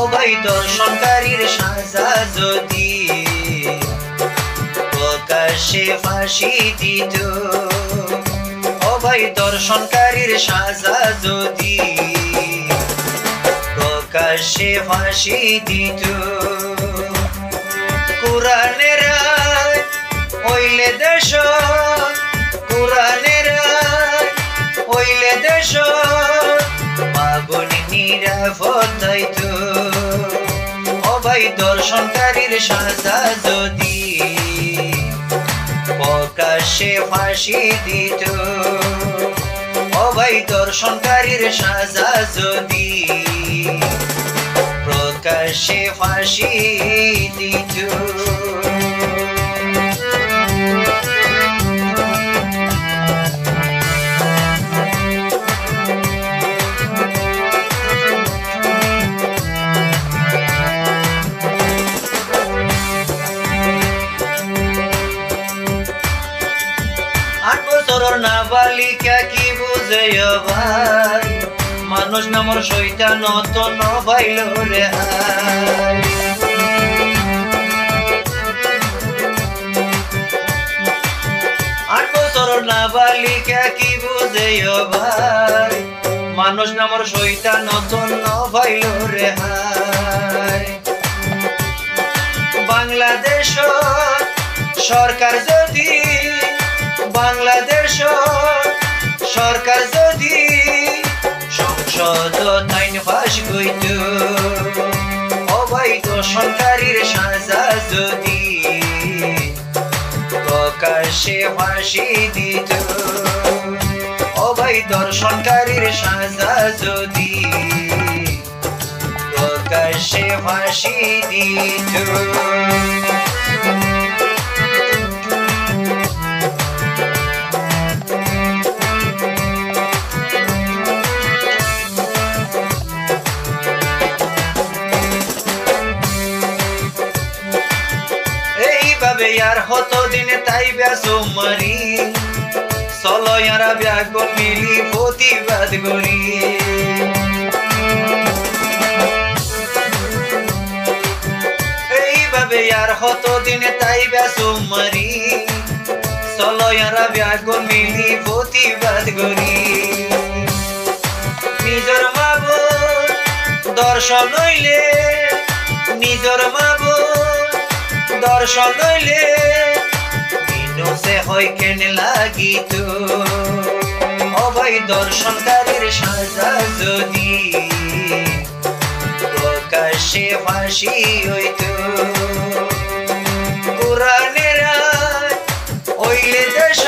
অবৈধ দর্শনকারীর সাজা যদি প্রকাশ্যে ফাঁসি দিত, অবৈধ দর্শনকারীর সাজা যদি প্রকাশ্যে ফাঁসি দিত। কুরআনের আইন হইলে দেশ, কুরআনের আইন হইলে দেশ, মা বোন নিরাপদ হইতো। অবৈধ দর্শনকারীর সাজা যদি প্রকাশ্যে ফাঁসি দিত, অবৈধ দর্শনকারীর সাজা যদি প্রকাশ্যে ফাঁসি দিত। নাবালিকা কি বুঝে ভাই, মানুষ নামর শৈতান তো নবাইল রে হাই। 8 বছর নাবালিকা কি বুঝে ভাই, মানুষ নামর শৈতান তো নবাইল রে হাই। বাংলাদেশ সরকার যদি, বাংলাদেশ সরকার যদি সংসদ আইন পাশ করিত, অবৈধ দর্শনকারীর সাজা যদি প্রকাশ্যে ফাঁসি দিত, অবৈধ দর্শনকারীর সাজা যদি প্রকাশ্যে ফাঁসি দিত। আর হতদিন তাই বেসুমারি, চলো ইয়ারা ব্যাগুন মিলি প্রতিবাদ করি। এইভাবে আর হতদিন তাই বেসুমারি, চলো ইয়ারা ব্যাগুন মিলি প্রতিবাদ করি। নিজের মা বোন দর্শন হইলে, নিজের মা বোন দর্শন হইলে দিনসে হয় কেন লাগিত, অবৈধ দর্শনকারীর সাজা যদি প্রকাশ্যে ফাঁসি হইত। কুরআনের আইন হইলে দেশ,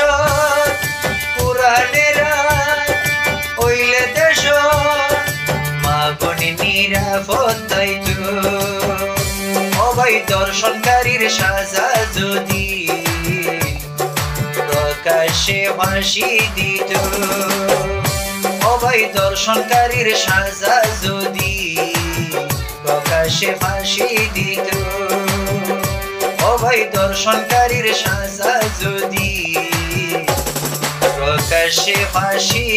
কুরআনের আইন হইলে দেশ, মা বোন নিরাপদ হইত। অবৈধ দর্শনকারীর সাজা যদি প্রকাশ্যে ফাঁসি দিত, অবৈধ দর্শনকারীর সাজা যদি প্রকাশ্যে ফাঁসি দিত, অবৈধ দর্শনকারীর সাজা যদি প্রকাশ্যে ফাঁসি